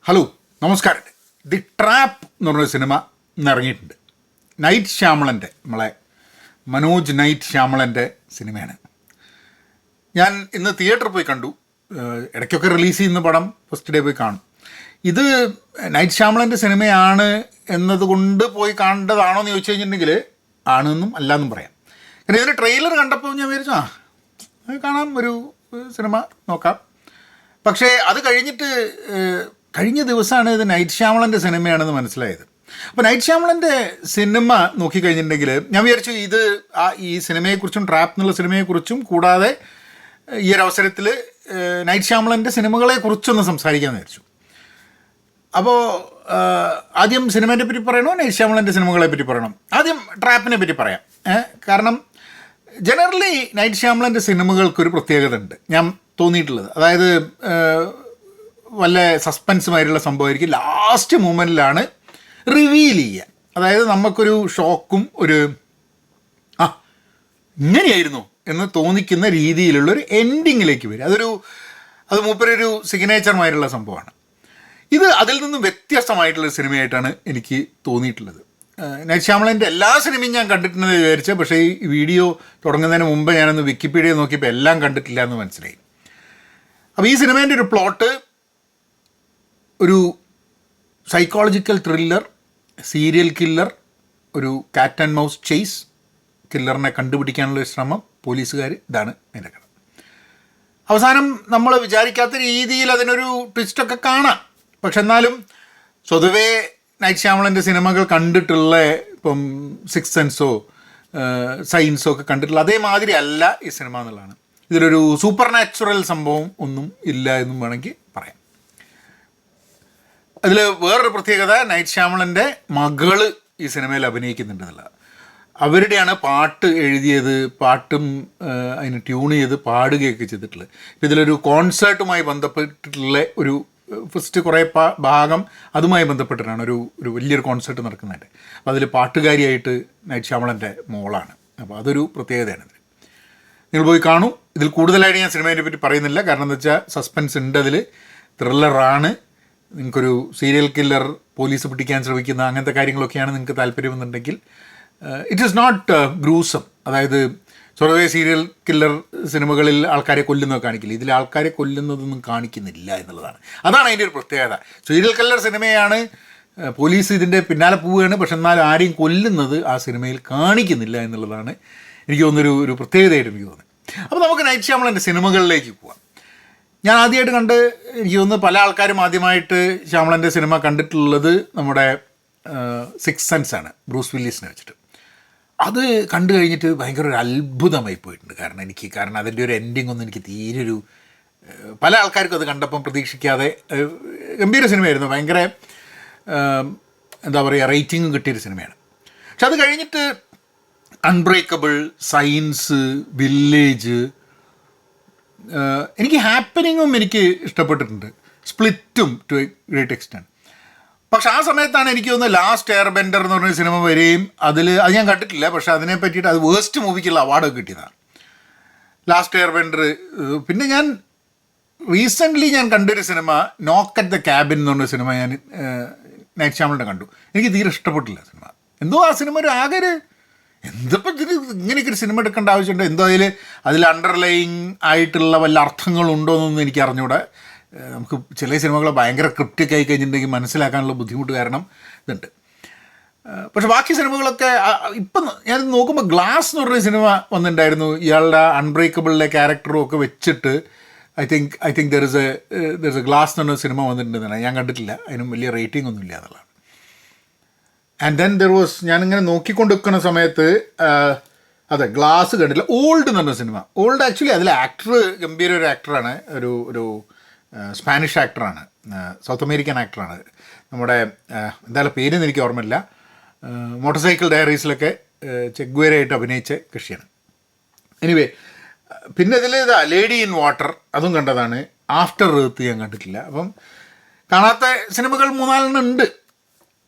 Hello നമസ്കാരം. The trap എന്ന് പറഞ്ഞൊരു സിനിമ ഇന്ന് ഇറങ്ങിയിട്ടുണ്ട്. നൈറ്റ് ശ്യാമളൻ്റെ, നമ്മളെ മനോജ് നൈറ്റ് ശ്യാമളൻ്റെ സിനിമയാണ്. ഞാൻ ഇന്ന് തിയേറ്ററിൽ പോയി കണ്ടു. ഇടയ്ക്കൊക്കെ റിലീസ് ചെയ്യുന്ന പടം ഫസ്റ്റ് ഡേ പോയി കാണും. ഇത് നൈറ്റ് ശ്യാമളൻ്റെ സിനിമയാണ് എന്നതുകൊണ്ട് പോയി കാണേണ്ടതാണോ എന്ന് ചോദിച്ചു കഴിഞ്ഞിട്ടുണ്ടെങ്കിൽ ആണെന്നും അല്ലാന്നും പറയാം. കാരണം ഇതിൻ്റെ ട്രെയിലർ കണ്ടപ്പോൾ ഞാൻ വിചാരിച്ചു കാണാം, ഒരു സിനിമ നോക്കാം. പക്ഷേ അത് കഴിഞ്ഞിട്ട് കഴിഞ്ഞ ദിവസമാണ് ഇത് നൈറ്റ് ശ്യാമളൻ്റെ സിനിമയാണെന്ന് മനസ്സിലായത്. അപ്പോൾ നൈറ്റ് ശ്യാമളൻ്റെ സിനിമ നോക്കിക്കഴിഞ്ഞിട്ടുണ്ടെങ്കിൽ ഞാൻ വിചാരിച്ചു ഇത് ഈ സിനിമയെക്കുറിച്ചും ട്രാപ്പ് എന്നുള്ള സിനിമയെക്കുറിച്ചും കൂടാതെ ഈ ഒരു അവസരത്തിൽ നൈറ്റ് ശ്യാമളൻ്റെ സിനിമകളെക്കുറിച്ചൊന്ന് സംസാരിക്കാമെന്ന് വിചാരിച്ചു. അപ്പോൾ ആദ്യം സിനിമേനെ പറ്റി പറയണോ നൈറ്റ് ശ്യാമളൻ്റെ സിനിമകളെ പറ്റി പറയണം? ആദ്യം ട്രാപ്പിനെ പറ്റി പറയാം. കാരണം ജനറലി നൈറ്റ് ശ്യാമളൻ്റെ സിനിമകൾക്കൊരു പ്രത്യേകത ഉണ്ട് ഞാൻ തോന്നിയിട്ടുള്ളത്. അതായത് വല്ല സസ്പെൻസുമായിട്ടുള്ള സംഭവമായിരിക്കും, ലാസ്റ്റ് മൂമെൻറ്റിലാണ് റിവീൽ ചെയ്യുക. അതായത് നമുക്കൊരു ഷോക്കും ഒരു ഇങ്ങനെയായിരുന്നു എന്ന് തോന്നിക്കുന്ന രീതിയിലുള്ളൊരു എൻഡിങ്ങിലേക്ക് വരും. അത് മൂപ്പരൊരു സിഗ്നേച്ചറുമായിട്ടുള്ള സംഭവമാണ്. ഇത് അതിൽ നിന്നും വ്യത്യസ്തമായിട്ടുള്ള സിനിമയായിട്ടാണ് എനിക്ക് തോന്നിയിട്ടുള്ളത്. നൈറ്റ് ശ്യാമളൻ്റെ എല്ലാ സിനിമയും ഞാൻ കണ്ടിട്ടുണ്ടെന്ന് വിചാരിച്ചത്, പക്ഷേ ഈ വീഡിയോ തുടങ്ങുന്നതിന് മുമ്പ് ഞാനൊന്ന് വിക്കിപീഡിയ നോക്കിയപ്പോൾ എല്ലാം കണ്ടിട്ടില്ല എന്ന് മനസ്സിലായി. അപ്പോൾ ഈ സിനിമേൻ്റെ ഒരു പ്ലോട്ട് ഒരു സൈക്കോളജിക്കൽ ത്രില്ലർ, സീരിയൽ കില്ലർ, ഒരു കാറ്റ് ആൻഡ് മൗസ് ചേസ്, കില്ലറിനെ കണ്ടുപിടിക്കാനുള്ള ശ്രമം, പോലീസുകാർ, ഇതാണ് അതിൻ്റെ കഥ. അവസാനം നമ്മൾ വിചാരിക്കാത്ത രീതിയിൽ അതിനൊരു ട്വിസ്റ്റൊക്കെ കാണാം. പക്ഷെ എന്നാലും സ്വതവേ നൈറ്റ് ശ്യാമളൻ്റെ സിനിമകൾ കണ്ടിട്ടുള്ള ഇപ്പം സിക്സ് സെൻസോ സയൻസോ ഒക്കെ കണ്ടിട്ടുള്ള അതേമാതിരി അല്ല ഈ സിനിമ എന്നുള്ളതാണ്. ഇതിലൊരു സൂപ്പർ നാച്ചുറൽ സംഭവം ഒന്നും ഇല്ല എന്നും വേണമെങ്കിൽ പറയാം. അതിൽ വേറൊരു പ്രത്യേകത, നൈറ്റ് ശ്യാമളൻ്റെ മകള് ഈ സിനിമയിൽ അഭിനയിക്കുന്നുണ്ട് എന്നുള്ളത്. അവരുടെയാണ് പാട്ട് എഴുതിയത്, പാട്ടും അതിന് ട്യൂൺ ചെയ്ത് പാടുകയൊക്കെ ചെയ്തിട്ടുള്ളത്. ഇപ്പം ഇതിലൊരു കോൺസേർട്ടുമായി ബന്ധപ്പെട്ടിട്ടുള്ള ഒരു ഫസ്റ്റ് കുറേ ഭാഗം അതുമായി ബന്ധപ്പെട്ടിട്ടാണ് ഒരു വലിയൊരു കോൺസേർട്ട് നടക്കുന്നുണ്ട്. അപ്പോൾ അതിൽ പാട്ടുകാരിയായിട്ട് നൈറ്റ് ശ്യാമളൻ്റെ മോളാണ്. അപ്പോൾ അതൊരു പ്രത്യേകതയാണ് ഇതിൽ. നിങ്ങൾ പോയി കാണൂ. ഇതിൽ കൂടുതലായിട്ട് ഞാൻ സിനിമയെ പറ്റി പറയുന്നില്ല, കാരണം എന്താ വെച്ചാൽ സസ്പെൻസ് ഉണ്ട്, അതിൽ ത്രില്ലറാണ്. നിങ്ങൾക്കൊരു സീരിയൽ കില്ലർ, പോലീസ് പിടിക്കാൻ ശ്രമിക്കുന്ന അങ്ങനത്തെ കാര്യങ്ങളൊക്കെയാണ് നിങ്ങൾക്ക് താല്പര്യമെന്നുണ്ടെങ്കിൽ ഇറ്റ് ഈസ് നോട്ട് ഗ്രൂസം. അതായത് സ്വതവേ സീരിയൽ കില്ലർ സിനിമകളിൽ ആൾക്കാരെ കൊല്ലുന്നത് കാണിക്കില്ല, ഇതിൽ ആൾക്കാരെ കൊല്ലുന്നതൊന്നും കാണിക്കുന്നില്ല എന്നുള്ളതാണ്. അതാണ് അതിൻ്റെ ഒരു പ്രത്യേകത. സീരിയൽ കില്ലർ സിനിമയാണ്, പോലീസ് ഇതിൻ്റെ പിന്നാലെ പോവുകയാണ്, പക്ഷെ എന്നാൽ ആരെയും കൊല്ലുന്നത് ആ സിനിമയിൽ കാണിക്കുന്നില്ല എന്നുള്ളതാണ് എനിക്ക് തോന്നുന്നൊരു ഒരു പ്രത്യേകതയായിട്ട് എനിക്ക് തോന്നുന്നത്. അപ്പോൾ നമുക്ക് നൈറ്റ് ശ്യാമളൻ്റെ സിനിമകളിലേക്ക് പോവാം. ഞാൻ ആദ്യമായിട്ട് എനിക്ക് തോന്നുന്നു പല ആൾക്കാരും ആദ്യമായിട്ട് ശ്യാമളൻ്റെ സിനിമ കണ്ടിട്ടുള്ളത് നമ്മുടെ സിക്സ് സെൻസ് ആണ്, ബ്രൂസ് വില്ലിസിനെ വെച്ചിട്ട്. അത് കണ്ടു കഴിഞ്ഞിട്ട് ഭയങ്കര ഒരു അത്ഭുതമായി പോയിട്ടുണ്ട്. കാരണം അതിൻ്റെ ഒരു എൻഡിങ് ഒന്നും എനിക്ക് തീരെ പല ആൾക്കാർക്കും അത് കണ്ടപ്പം പ്രതീക്ഷിക്കാതെ ഗംഭീര സിനിമയായിരുന്നു. ഭയങ്കര എന്താ പറയുക, റേറ്റിംഗും കിട്ടിയൊരു സിനിമയാണ്. പക്ഷെ അത് കഴിഞ്ഞിട്ട് അൺബ്രേക്കബിൾ, സയൻസ്, വില്ലേജ്, എനിക്ക് ഹാപ്പനിങ്ങും എനിക്ക് ഇഷ്ടപ്പെട്ടിട്ടുണ്ട്, സ്പ്ലിറ്റും ടു എ ഗ്രേറ്റ് എക്സ്റ്റെൻറ്റ്. പക്ഷെ ആ സമയത്താണ് എനിക്ക് തോന്നുന്നത് ലാസ്റ്റ് എയർ ബെൻഡർ എന്ന് പറഞ്ഞ സിനിമ വരികയും അത് ഞാൻ കണ്ടിട്ടില്ല, പക്ഷെ അതിനെ പറ്റിയിട്ട് അത് വേസ്റ്റ് മൂവിക്കുള്ള അവാർഡൊക്കെ കിട്ടിയതാണ് ലാസ്റ്റ് എയർ ബെൻഡർ. പിന്നെ ഞാൻ റീസെൻ്റ്ലി കണ്ടൊരു സിനിമ നോക്ക് അറ്റ് ദ ക്യാബിൻ എന്ന് പറഞ്ഞ സിനിമ ഞാൻ നൈറ്റ് ശ്യാമളൻ്റെ കണ്ടു. എനിക്ക് തീരെ ഇഷ്ടപ്പെട്ടില്ല സിനിമ. എന്തോ ആ സിനിമ ഒരു ആകെ എന്തപ്പോൾ ഇങ്ങനെയൊക്കെ ഒരു സിനിമ എടുക്കേണ്ട ആവശ്യമുണ്ട്, എന്തോ അതിൽ അണ്ടർലൈങ് ആയിട്ടുള്ള വല്ല അർത്ഥങ്ങളുണ്ടോ എന്നൊന്നും എനിക്ക് അറിഞ്ഞൂടെ. നമുക്ക് ചില സിനിമകൾ ഭയങ്കര ക്രിപ്റ്റിക് ആയി കഴിഞ്ഞിട്ടുണ്ടെങ്കിൽ മനസ്സിലാക്കാനുള്ള ബുദ്ധിമുട്ട് കാരണം ഇതുണ്ട്. പക്ഷെ ബാക്കി സിനിമകളൊക്കെ ഇപ്പം ഞാൻ നോക്കുമ്പോൾ ഗ്ലാസ് എന്ന് പറഞ്ഞ സിനിമ വന്നിട്ടുണ്ടായിരുന്നു, ഇയാളുടെ അൺബ്രേക്കബിളിലെ ക്യാരക്ടറും ഒക്കെ വെച്ചിട്ട്. I think there is A glass എന്ന് പറഞ്ഞ സിനിമ വന്നിട്ടുണ്ടെന്നാണ്, ഞാൻ കണ്ടിട്ടില്ല, അതിനും വലിയ റേറ്റിംഗ് ഒന്നും ഇല്ല എന്നുള്ളതാണ്. ആൻഡ് ദെൻ ദർ വാസ്, ഞാനിങ്ങനെ നോക്കിക്കൊണ്ടിരിക്കുന്ന സമയത്ത് അതെ ഗ്ലാസ് കണ്ടില്ല. ഓൾഡ് എന്ന് പറഞ്ഞ സിനിമ. ഓൾഡ് ആക്ച്വലി അതിലെ ആക്ടർ ഗംഭീര ഒരു ആക്ടറാണ്, ഒരു സ്പാനിഷ് ആക്ടറാണ്, സൗത്ത് അമേരിക്കൻ ആക്ടറാണ്. നമ്മുടെ എന്തായാലും പേരെന്ന് എനിക്ക് ഓർമ്മയില്ല. മോട്ടോർ സൈക്കിൾ ഡയറീസിലൊക്കെ ചെഗ്വേരയായിട്ട് അഭിനയിച്ച കൃഷിയാണ്. എനിവേ, പിന്നെ ഇതിൽ ലേഡി ഇൻ വാട്ടർ അതും കണ്ടതാണ്. ആഫ്റ്റർ എർത്ത് ഞാൻ കണ്ടിട്ടില്ല. അപ്പം കാണാത്ത സിനിമകൾ 3-4 ഉണ്ട്.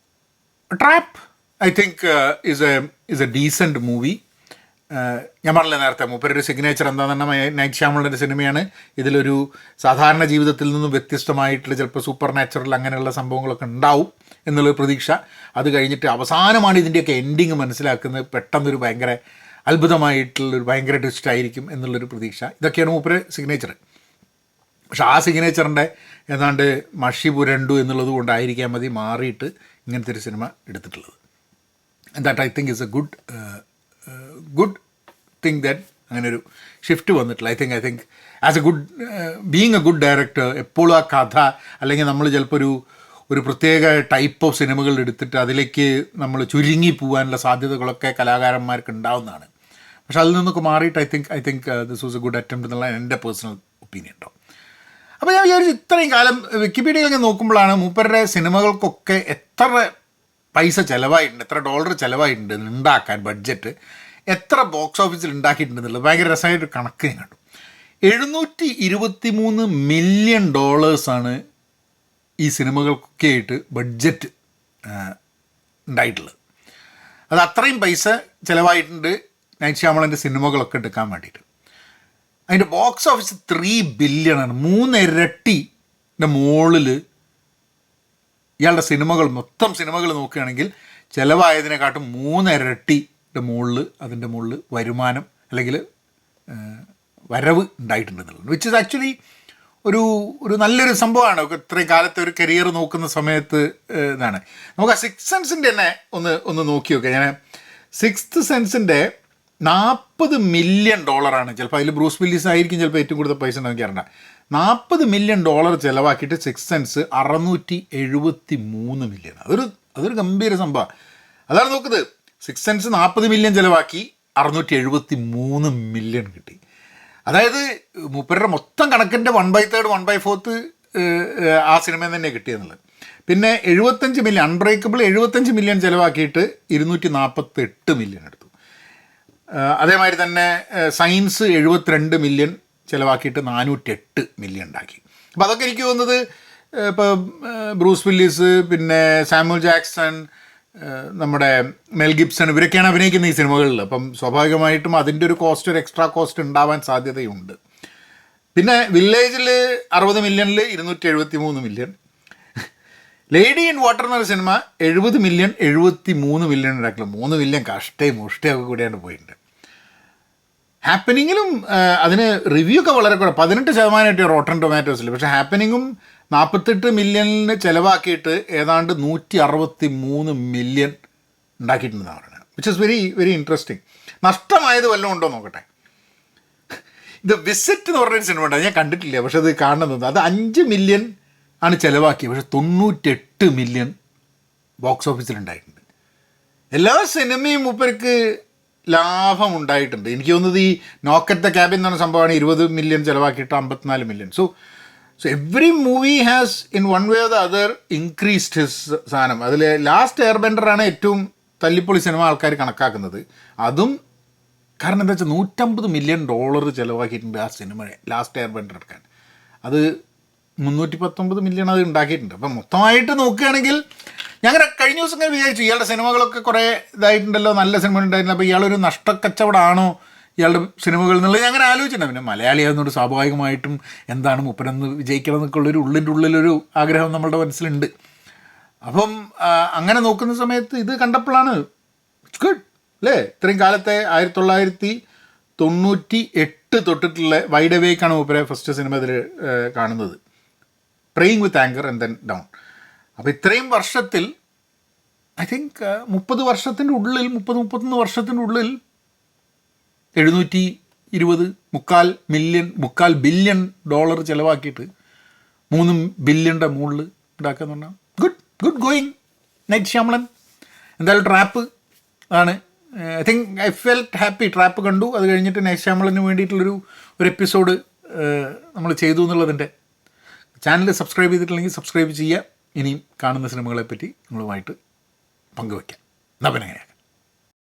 Trap I think is a decent movie. ഞാൻ പറഞ്ഞില്ല നേരത്തെ മൂപ്പരൊരു സിഗ്നേച്ചർ എന്താണെന്ന് പറഞ്ഞാൽ നൈറ്റ് ഷ്യാമളൻ്റെ സിനിമയാണ്. ഇതിലൊരു സാധാരണ ജീവിതത്തിൽ നിന്നും വ്യത്യസ്തമായിട്ടുള്ള ചിലപ്പോൾ സൂപ്പർ നാച്ചുറൽ അങ്ങനെയുള്ള സംഭവങ്ങളൊക്കെ ഉണ്ടാവും എന്നുള്ളൊരു പ്രതീക്ഷ. അത് കഴിഞ്ഞിട്ട് അവസാനമാണ് ഇതിൻ്റെയൊക്കെ എൻഡിങ് മനസ്സിലാക്കുന്നത്. പെട്ടെന്നൊരു ഭയങ്കര അത്ഭുതമായിട്ടുള്ളൊരു ഭയങ്കര ട്വിസ്റ്റ് ആയിരിക്കും എന്നുള്ളൊരു പ്രതീക്ഷ. ഇതൊക്കെയാണ് മൂപ്പര് സിഗ്നേച്ചർ. പക്ഷെ ആ സിഗ്നേച്ചറിൻ്റെ ഏതാണ്ട് മഷി പുരണ്ടു എന്നുള്ളത് കൊണ്ടായിരിക്കാൻ മതി മാറിയിട്ട് ഇങ്ങനത്തെ ഒരു സിനിമ എടുത്തിട്ടുള്ളത്. That I think is A good thing that അങ്ങനെ ഒരു ഷിഫ്റ്റ് വന്നിട്ടില്ല. I think as A good being A good director എപ്പോഴും ആ കഥ അല്ലെങ്കിൽ നമ്മൾ ചിലപ്പോൾ ഒരു പ്രത്യേക ടൈപ്പ് ഓഫ് സിനിമകൾ എടുത്തിട്ട് അതിലേക്ക് നമ്മൾ ചുരുങ്ങി പോകാനുള്ള സാധ്യതകളൊക്കെ കലാകാരന്മാർക്ക് ഉണ്ടാവുന്നതാണ്. പക്ഷെ അതിൽ നിന്നൊക്കെ മാറിയിട്ട് I think this was A good attempt എന്നുള്ള എൻ്റെ പേഴ്സണൽ ഒപ്പീനിയൻ കേട്ടോ. അപ്പോൾ ഞാൻ വിചാരിച്ചു ഇത്രയും കാലം വിക്കിപീഡിയയിലൊക്കെ നോക്കുമ്പോഴാണ് മൂപ്പരുടെ സിനിമകൾക്കൊക്കെ എത്ര പൈസ ചിലവായിട്ടുണ്ട്, എത്ര ഡോളർ ചിലവായിട്ടുണ്ട് ഉണ്ടാക്കാൻ ബഡ്ജറ്റ്, എത്ര ബോക്സ് ഓഫീസിൽ ഉണ്ടാക്കിയിട്ടുണ്ടെന്നുള്ളത് ഭയങ്കര രസമായിട്ടൊരു കണക്ക് ഞാൻ കണ്ടു. $723 മില്യൺ ഈ സിനിമകൾക്കൊക്കെ ആയിട്ട് ബഡ്ജറ്റ് ഉണ്ടായിട്ടുള്ളത്. അത് അത്രയും പൈസ ചിലവായിട്ടുണ്ട് നൈറ്റ് ഷ്യാമളൻ്റെ സിനിമകളൊക്കെ എടുക്കാൻ വേണ്ടിയിട്ട്. അതിൻ്റെ ബോക്സ് ഓഫീസ് 3 ബില്യണാണ്. 3 ഇരട്ടിൻ്റെ മുകളിൽ ഇയാളുടെ സിനിമകൾ മൊത്തം സിനിമകൾ നോക്കുകയാണെങ്കിൽ ചിലവായതിനെക്കാട്ടും 3 ഇരട്ടിയുടെ മുകളിൽ അതിൻ്റെ മുകളിൽ വരുമാനം അല്ലെങ്കിൽ വരവ് ഉണ്ടായിട്ടുണ്ടെന്നുള്ളത്, വിച്ച് ഇസ് ആക്ച്വലി ഒരു നല്ലൊരു സംഭവമാണ്. ഇത്രയും കാലത്തെ ഒരു കരിയർ നോക്കുന്ന സമയത്ത് ഇതാണ്. നമുക്ക് ആ സിക്സ് സെൻസിൻ്റെ തന്നെ ഒന്ന് നോക്കി നോക്കാം. ഞാൻ സിക്സ്ത് സെൻസിൻ്റെ $40 മില്യൺ ചിലപ്പോൾ അതിൽ ബ്രൂസ് വില്ലിസ് ആയിരിക്കും ചിലപ്പോൾ ഏറ്റവും കൂടുതൽ പൈസ നമുക്ക് അറിയണ്ട. $40 മില്യൺ ചിലവാക്കിയിട്ട് സിക്സ് സെൻസ് 673 മില്യൺ. അതൊരു ഗംഭീര സംഭവമാണ്. അതാണ് നോക്കുന്നത്. സിക്സ് സെൻസ് 40 മില്യൺ ചിലവാക്കി 673 മില്യൺ കിട്ടി. അതായത് മൂപ്പരുടെ മൊത്തം കണക്കിൻ്റെ 1/3 1/4 ആ സിനിമയിൽ തന്നെ കിട്ടിയെന്നുള്ളത്. പിന്നെ 75 മില്യൺ അൺബ്രേക്കബിൾ 75 മില്യൺ ചിലവാക്കിയിട്ട് 248 മില്യൺ എടുത്തു. അതേമാതിരി തന്നെ സയൻസ് 72 മില്യൺ ചിലവാക്കിയിട്ട് 408 മില്യൺ ഉണ്ടാക്കി. അപ്പോൾ അതൊക്കെ എനിക്ക് തോന്നുന്നത് ഇപ്പോൾ ബ്രൂസ് വില്ലിസ്, പിന്നെ സാമുവൽ ജാക്സൺ, നമ്മുടെ മെൽ ഗിബ്സൺ ഇവരൊക്കെയാണ് അഭിനയിക്കുന്ന ഈ സിനിമകളിൽ. അപ്പം സ്വാഭാവികമായിട്ടും അതിൻ്റെ ഒരു കോസ്റ്റ്, ഒരു എക്സ്ട്രാ കോസ്റ്റ് ഉണ്ടാവാൻ സാധ്യതയുണ്ട്. പിന്നെ വില്ലേജിൽ 60 മില്യണിൽ 273 മില്യൺ. ലേഡി ഇൻ വാട്ടർ എന്നൊരു സിനിമ 70 മില്യൺ 73 മില്യൺ ഉണ്ടാക്കില്ല. 3 മില്യൺ കഷ്ടയും മുഷ്ടയൊക്കെ കൂടിയാണ് പോയിട്ടുണ്ട്. ഹാപ്പനിങ്ങിലും അതിന് റിവ്യൂ ഒക്കെ വളരെ കുറവ്, 18% റോട്ടൺ ടൊമാറ്റോസിൽ. പക്ഷേ ഹാപ്പനിങ്ങും 48 മില്യണിന് ചിലവാക്കിയിട്ട് ഏതാണ്ട് 163 മില്യൺ ഉണ്ടാക്കിയിട്ടുണ്ടെന്നാണ് പറയുന്നത്, which is very very interesting. നഷ്ടമായത് വല്ലതും ഉണ്ടോ നോക്കട്ടെ. ഇത് വിസിറ്റ് എന്ന് പറഞ്ഞൊരു സിനിമ ഉണ്ട്, ഞാൻ കണ്ടിട്ടില്ല, പക്ഷെ അത് കാണുന്നത്. അത് 5 മില്യൺ ആണ് ചിലവാക്കിയത്, പക്ഷെ 98 മില്യൺ ബോക്സ് ഓഫീസിലുണ്ടായിട്ടുണ്ട്. എല്ലാ സിനിമയും മൂപ്പർക്ക് ലാഭം ഉണ്ടായിട്ടുണ്ട്. എനിക്ക് തോന്നുന്നത് ഈ നോക്ക് അറ്റ് ദ ക്യാബിൻ എന്ന് പറഞ്ഞ സംഭവമാണ് 20 മില്യൺ ചിലവാക്കിയിട്ട് 54 million. So every movie has in one way or the other increased his സാധനം. അതിൽ ലാസ്റ്റ് എയർ ബെൻഡറാണ് ഏറ്റവും തല്ലിപ്പൊളി സിനിമ ആൾക്കാർ കണക്കാക്കുന്നത്. അതും കാരണം എന്താ വെച്ചാൽ $150 മില്യൺ ചിലവാക്കിയിട്ടുണ്ട് ആ സിനിമയെ ലാസ്റ്റ് എയർ ബെൻഡർ എടുക്കാൻ. അത് 319 മില്യൺ അത് ഉണ്ടാക്കിയിട്ടുണ്ട്. അപ്പം മൊത്തമായിട്ട് നോക്കുകയാണെങ്കിൽ ഞങ്ങൾ കഴിഞ്ഞ ദിവസം ഇങ്ങനെ വിചാരിച്ചു ഇയാളുടെ സിനിമകളൊക്കെ കുറേ ഇതായിട്ടുണ്ടല്ലോ, നല്ല സിനിമ ഉണ്ടായിരുന്നു. അപ്പോൾ ഇയാളൊരു നഷ്ടക്കച്ചവടമാണോ ഇയാളുടെ സിനിമകൾ എന്നുള്ളത് ഞാൻ അങ്ങനെ ആലോചിച്ചിട്ടുണ്ട്. പിന്നെ മലയാളിയാകുന്നതുകൊണ്ട് സ്വാഭാവികമായിട്ടും എന്താണ് മൂപ്പരെന്ന് വിജയിക്കണം എന്നൊക്കെയുള്ളൊരു ഉള്ളിൻ്റെ ആഗ്രഹം നമ്മളുടെ മനസ്സിലുണ്ട്. അപ്പം അങ്ങനെ നോക്കുന്ന സമയത്ത് ഇത് കണ്ടപ്പോഴാണ് ഇറ്റ്സ് ഗുഡ് അല്ലേ. ഇത്രയും കാലത്തെ 1998 തൊട്ടിട്ടുള്ള വൈഡ് അവേക്കാണ് മൂപ്പരെ ഫസ്റ്റ് സിനിമ ഇതിൽ കാണുന്നത്, praying with anchor and then down. അപ്പോൾ ഇത്രയും വർഷത്തിൽ ഐ തിങ്ക് 30 വർഷത്തിൻ്റെ ഉള്ളിൽ 30-31 വർഷത്തിൻ്റെ ഉള്ളിൽ 3 ബില്യൺ ചിലവാക്കിയിട്ട് 3 ബില്യൻ്റെ മുകളിൽ ഉണ്ടാക്കുക എന്ന് പറഞ്ഞാൽ ഗുഡ് ഗോയിങ് നൈറ്റ് ഷ്യാമളൻ. എന്തായാലും ട്രാപ്പ് ആണ്. I think I felt happy. Trap കണ്ടു, അത് കഴിഞ്ഞിട്ട് നൈറ്റ് ഷ്യാമളന് വേണ്ടിയിട്ടുള്ളൊരു എപ്പിസോഡ് നമ്മൾ ചെയ്തു എന്നുള്ളതിൻ്റെ. ചാനൽ സബ്സ്ക്രൈബ് ചെയ്തിട്ടില്ലെങ്കിൽ സബ്സ്ക്രൈബ് ചെയ്യുക. ഇനിയും കാണുന്ന സിനിമകളെപ്പറ്റി നിങ്ങളുമായിട്ട് പങ്കുവയ്ക്കാം. എന്നാ പിന്നെ